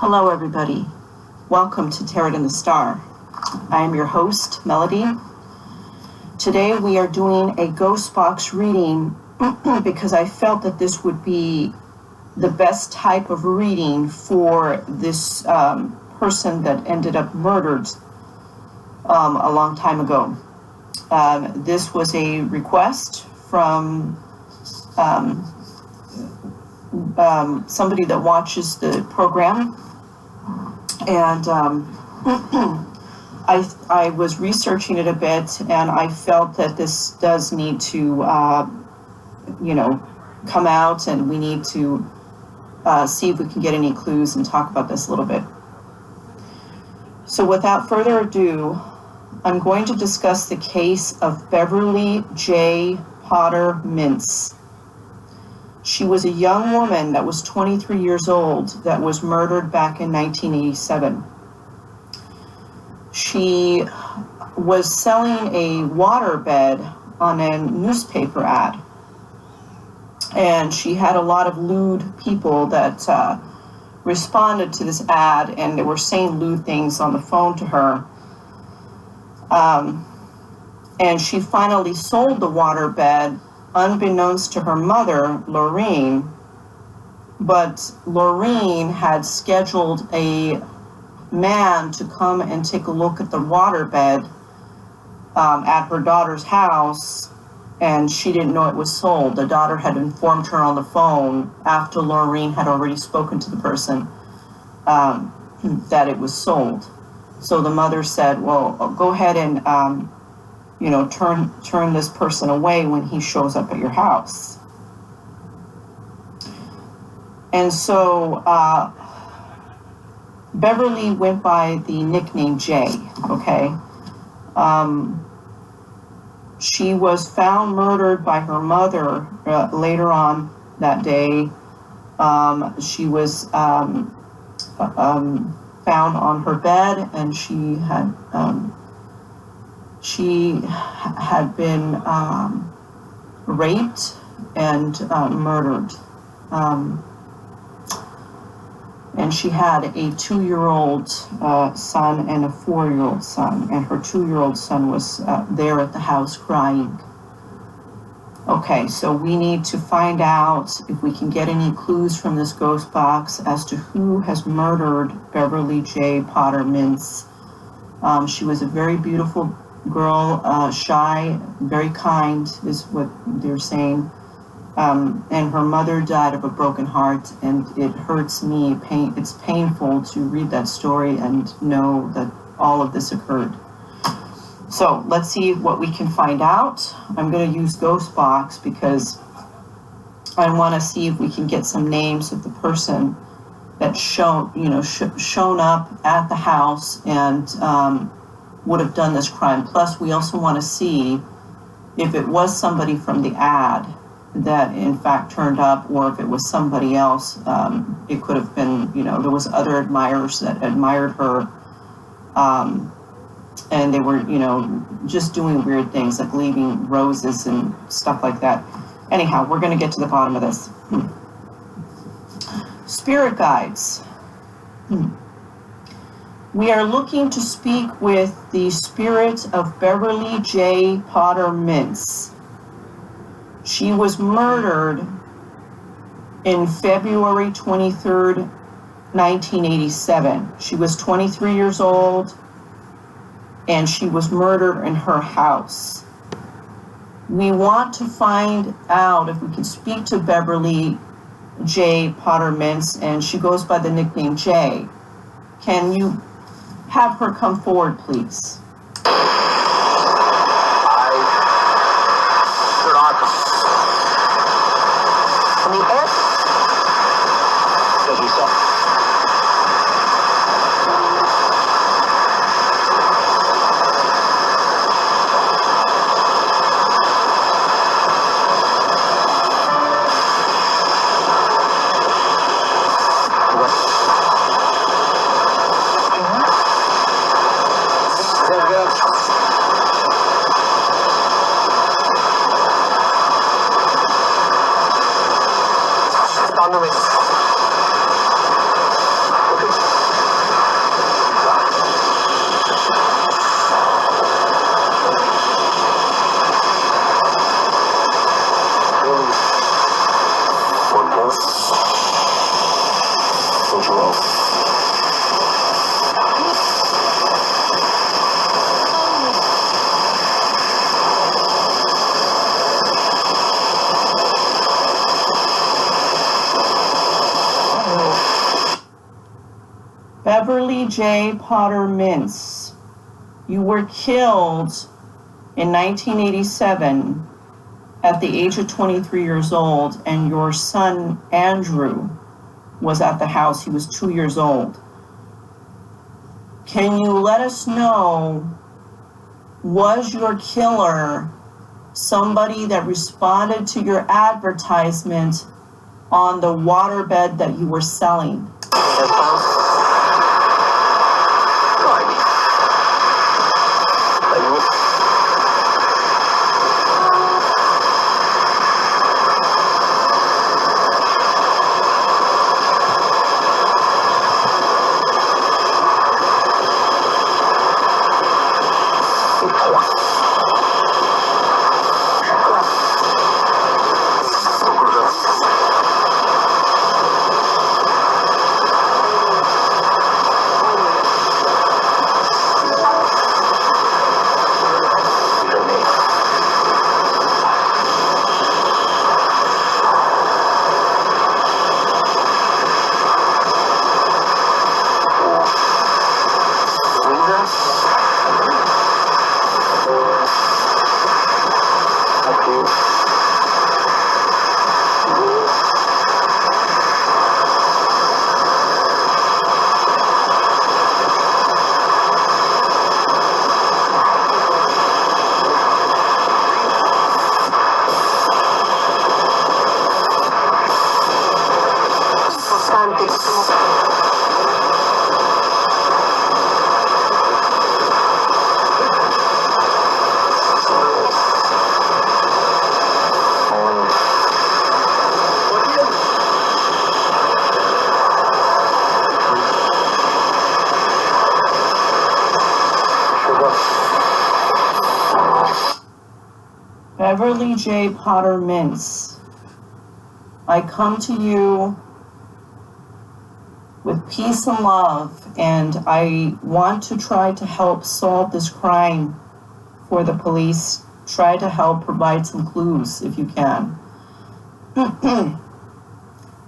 Hello, everybody. Welcome to Tarot and the Star. I am your host, Melody. Today we are doing a ghost box reading because I felt that this would be the best type of reading for this person that ended up murdered a long time ago. This was a request from somebody that watches the program, and I was researching it a bit, and I felt that this does need to come out, and we need to see if we can get any clues and talk about this a little bit. So without further ado, I'm going to discuss the case of Beverly Jaye Potter Mintz. She was a young woman that was 23 years old that was murdered back in 1987. She was selling a waterbed on a newspaper ad. And she had a lot of lewd people that responded to this ad, and they were saying lewd things on the phone to her. And she finally sold the waterbed unbeknownst to her mother, Lorraine. But Lorraine had scheduled a man to come and take a look at the waterbed at her daughter's house, and she didn't know it was sold. The daughter had informed her on the phone after Lorraine had already spoken to the person that it was sold. So the mother said, well, go ahead and turn this person away when he shows up at your house. And so Beverly went by the nickname Jay, okay? She was found murdered by her mother later on that day. She was found on her bed, and she had been raped and murdered. And she had a 2-year-old son and a 4-year-old son, and her 2-year-old son was there at the house crying. Okay, so we need to find out if we can get any clues from this ghost box as to who has murdered Beverly Jaye Potter Mintz. She was a very beautiful girl, shy, very kind is what they're saying. And her mother died of a broken heart, and it hurts me. It's painful to read that story and know that all of this occurred. So let's see what we can find out. I'm going to use Ghost Box because I want to see if we can get some names of the person that shown up at the house and would have done this crime. Plus, we also want to see if it was somebody from the ad that in fact turned up, or if it was somebody else. It could have been, there was other admirers that admired her, and they were, just doing weird things like leaving roses and stuff like that. Anyhow, we're going to get to the bottom of this. Spirit guides. We are looking to speak with the spirit of Beverly Jaye Potter Mintz. She was murdered in February 23rd, 1987. She was 23 years old, and she was murdered in her house. We want to find out if we can speak to Beverly Jaye Potter Mintz, and she goes by the nickname Jay. Can you have her come forward, please? On the way. Okay. Beverly Jaye Potter Mintz, you were killed in 1987 at the age of 23 years old, and your son Andrew was at the house. He was 2 years old. Can you let us know, was your killer somebody that responded to your advertisement on the waterbed that you were selling? Beverly Jaye Potter Mintz, I come to you with peace and love, and I want to try to help solve this crime for the police. Try to help provide some clues if you can.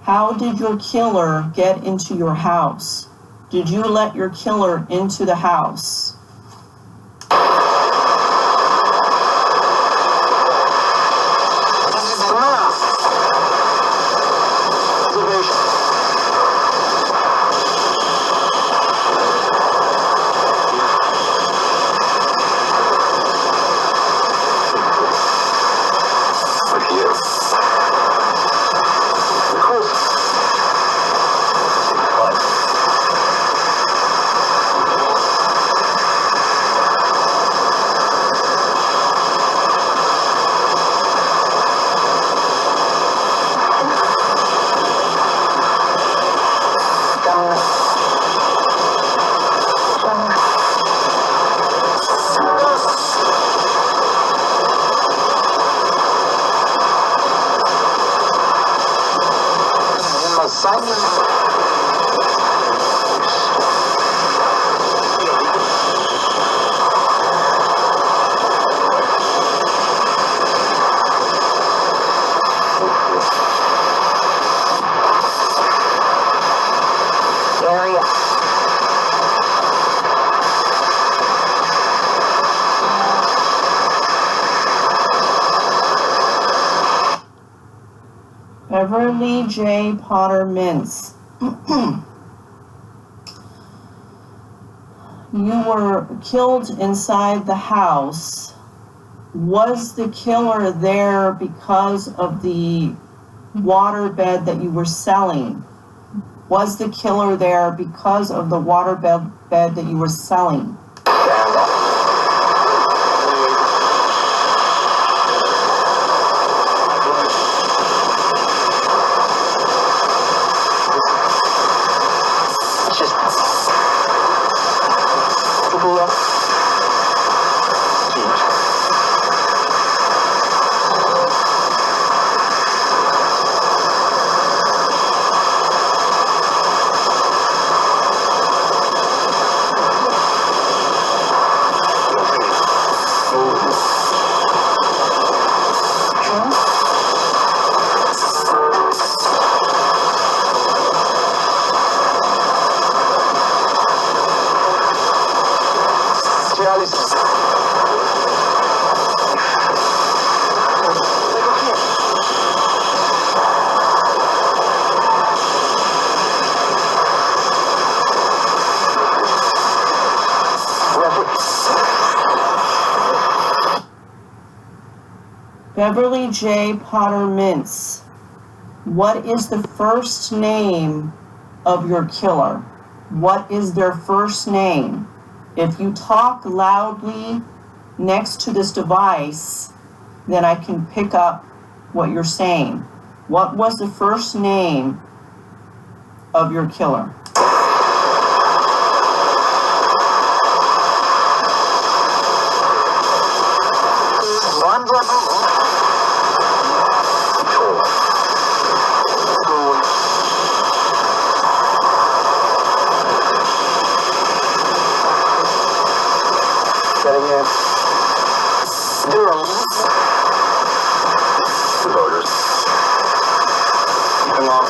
How did your killer get into your house? Did you let your killer into the house? Beverly Jaye Potter Mintz. You were killed inside the house. Was the killer there because of the waterbed that you were selling? Was the killer there because of the waterbed that you were selling? It's just Beverly Jaye Potter Mintz, what is the first name of your killer? What is their first name? If you talk loudly next to this device, then I can pick up what you're saying. What was the first name of your killer? Getting in. Voters. Keeping on.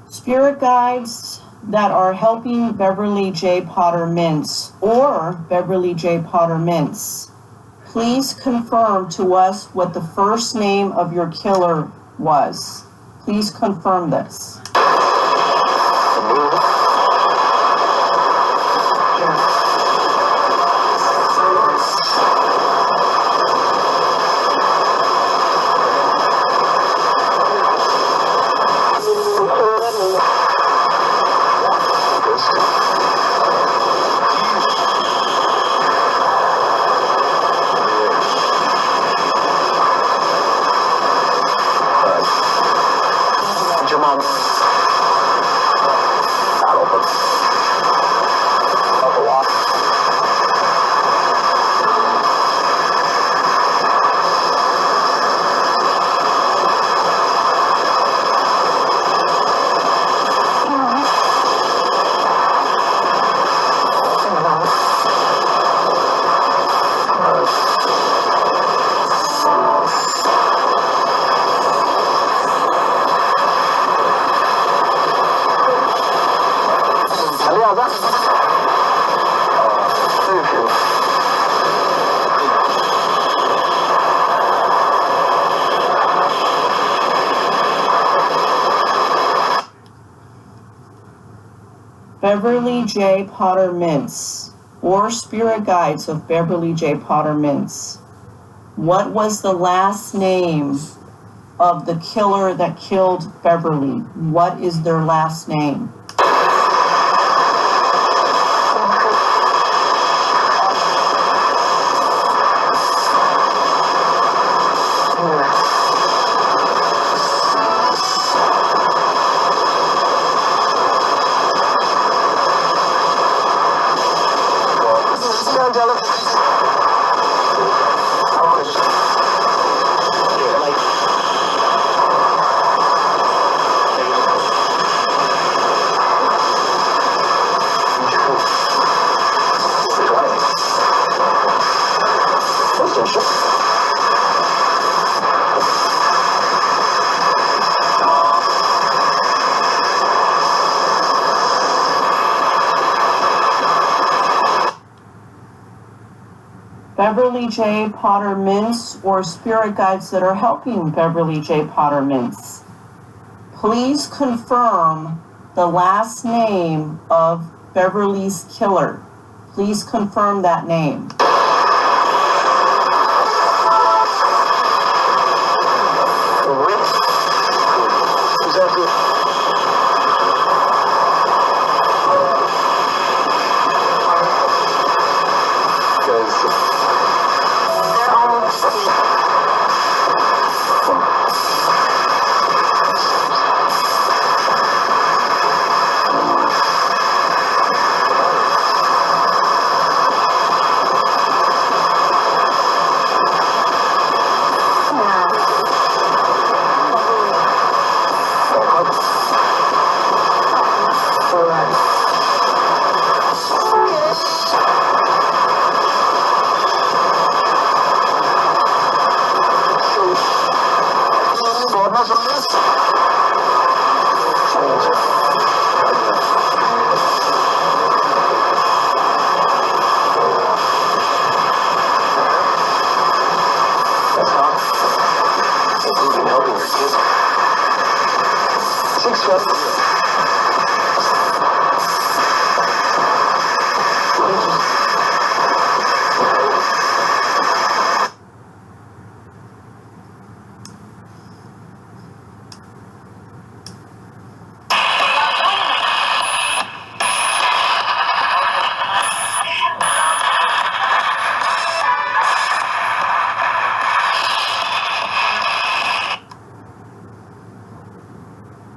Spirit guides that are helping Beverly Jaye Potter Mintz or Beverly Jaye Potter Mintz, please confirm to us what the first name of your killer was. Please confirm this. Beverly Jaye Potter Mintz, or Spirit Guides of Beverly Jaye Potter Mintz, what was the last name of the killer that killed Beverly? What is their last name? Beverly Jaye Potter Mintz, or Spirit Guides that are helping Beverly Jaye Potter Mintz, please confirm the last name of Beverly's killer. Please confirm that name.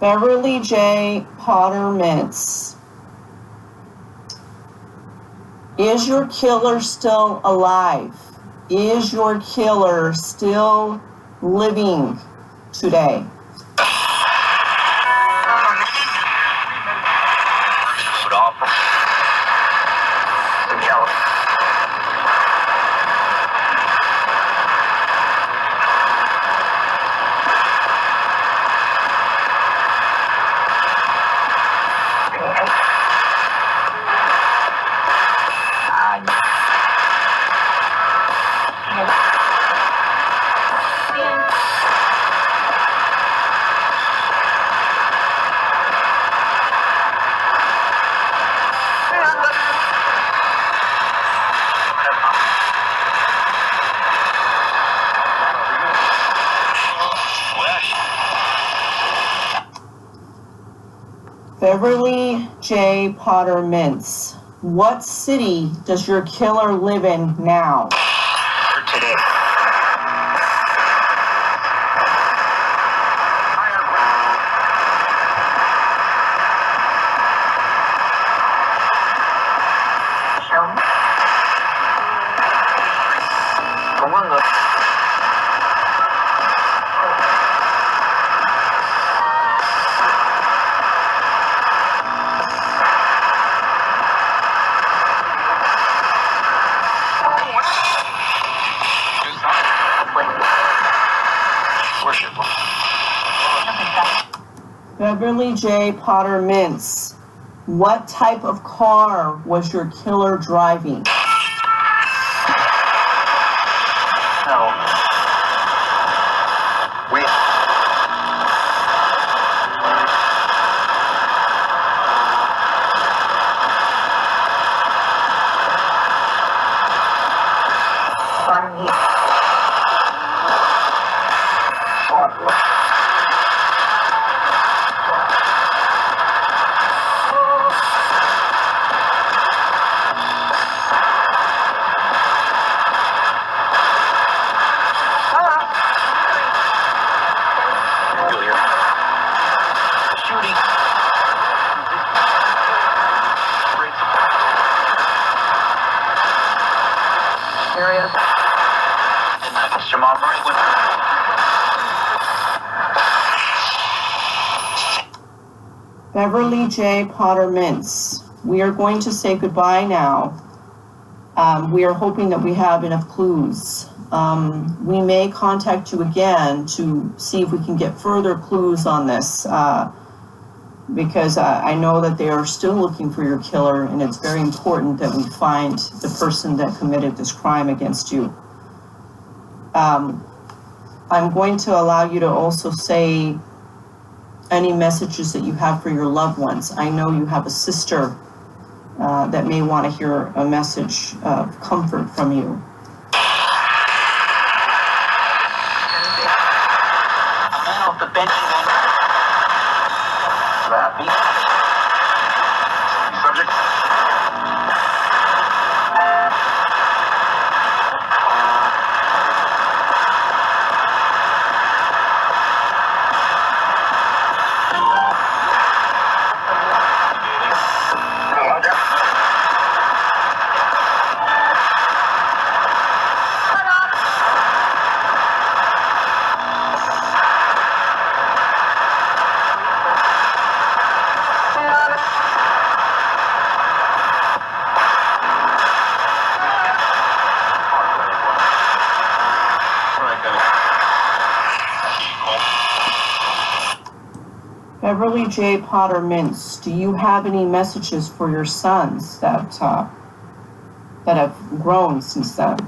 Beverly Jaye Potter Mintz. Is your killer still alive? Is your killer still living today? Beverly Jaye Potter Mintz. What city does your killer live in now? For today. Beverly Jaye Potter Mintz. What type of car was your killer driving? No. Wait. Beverly Jaye Potter Mintz. We are going to say goodbye now. We are hoping that we have enough clues. We may contact you again to see if we can get further clues on this, because I know that they are still looking for your killer, and it's very important that we find the person that committed this crime against you. I'm going to allow you to also say any messages that you have for your loved ones. I know you have a sister that may want to hear a message of comfort from you. Beverly Jaye Potter Mintz, do you have any messages for your sons that have grown since then?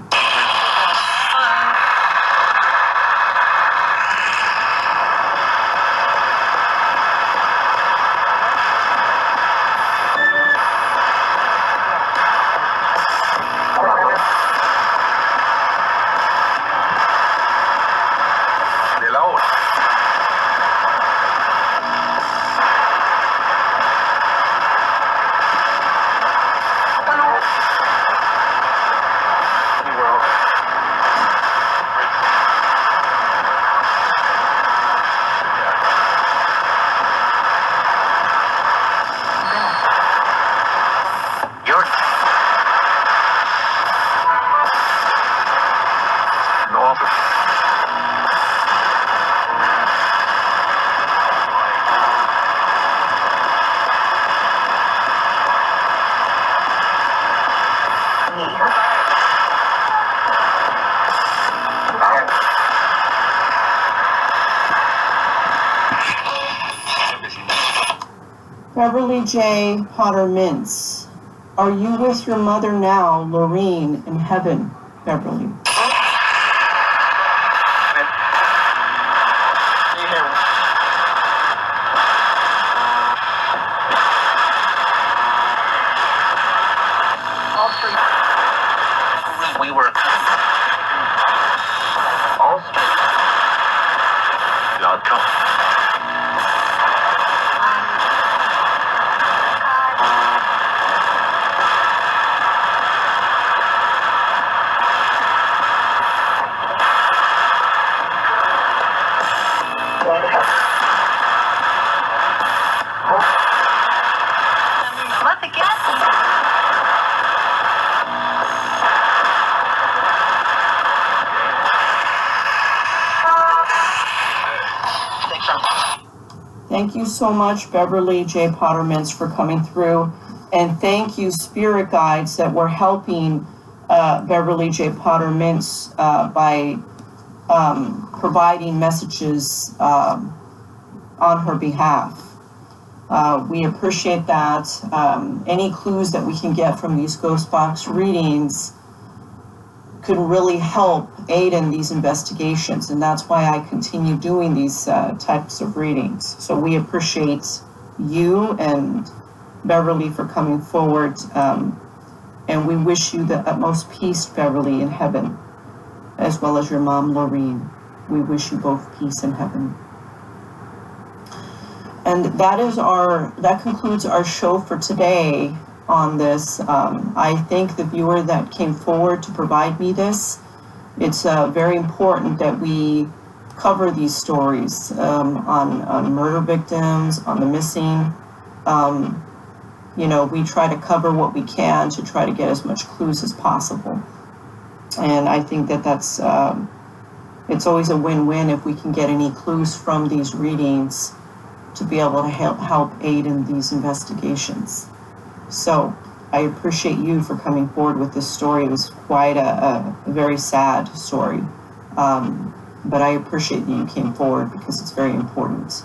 Beverly Jaye Potter Mintz, are you with your mother now, Lorene, in heaven, Beverly? We were all God come. Let the gas. Thank you so much, Beverly Jaye Potter Mintz, for coming through. And thank you, spirit guides, that were helping Beverly Jaye Potter Mintz by providing messages on her behalf. We appreciate that. Any clues that we can get from these ghost box readings could really help aid in these investigations, and that's why I continue doing these types of readings. So we appreciate you and Beverly for coming forward, and we wish you the utmost peace, Beverly, in heaven, as well as your mom, Lorene. We wish you both peace in heaven. And that concludes our show for today on this. I thank the viewer that came forward to provide me this. It's very important that we cover these stories on murder victims, on the missing. We try to cover what we can to try to get as much clues as possible. And I think that's it's always a win-win if we can get any clues from these readings to be able to help aid in these investigations. So I appreciate you for coming forward with this story. It was quite a very sad story, but I appreciate that you came forward because it's very important.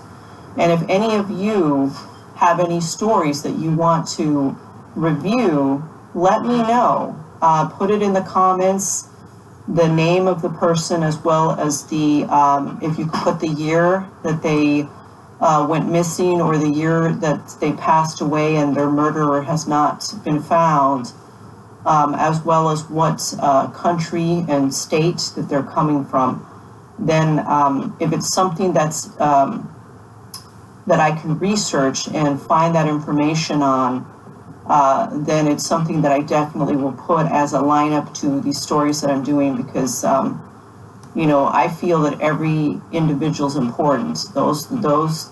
And if any of you have any stories that you want to review, let me know. Put it in the comments, the name of the person, as well as the, if you could put the year that they went missing or the year that they passed away and their murderer has not been found, as well as what country and state that they're coming from. Then if it's something that's that I can research and find that information on, then it's something that I definitely will put as a lineup to these stories that I'm doing, because I feel that every individual is important. Those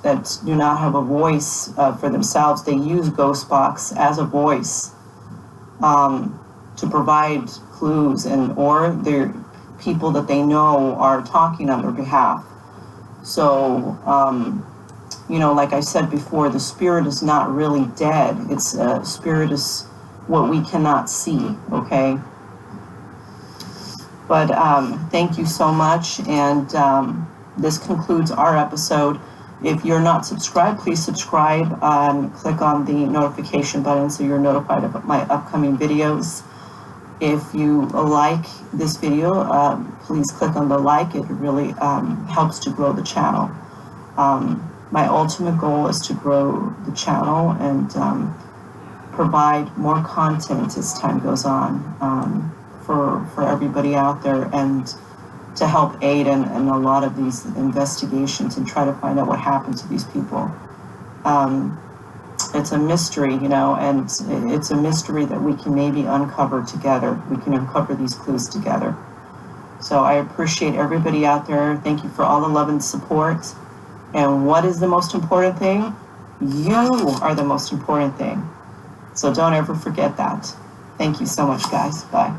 that do not have a voice for themselves, they use Ghostbox as a voice to provide clues, or their people that they know are talking on their behalf. So, like I said before, the spirit is not really dead. It's spirit is what we cannot see. Okay. But thank you so much, and this concludes our episode. If you're not subscribed, please subscribe. Click on the notification button so you're notified of my upcoming videos. If you like this video, please click on the like. It really helps to grow the channel. My ultimate goal is to grow the channel and provide more content as time goes on for everybody out there, and to help aid in a lot of these investigations and try to find out what happened to these people. It's a mystery, you know, and it's a mystery that we can maybe uncover together. We can uncover these clues together. So I appreciate everybody out there. Thank you for all the love and support. And what is the most important thing? You are the most important thing. So don't ever forget that. Thank you so much, guys. Bye.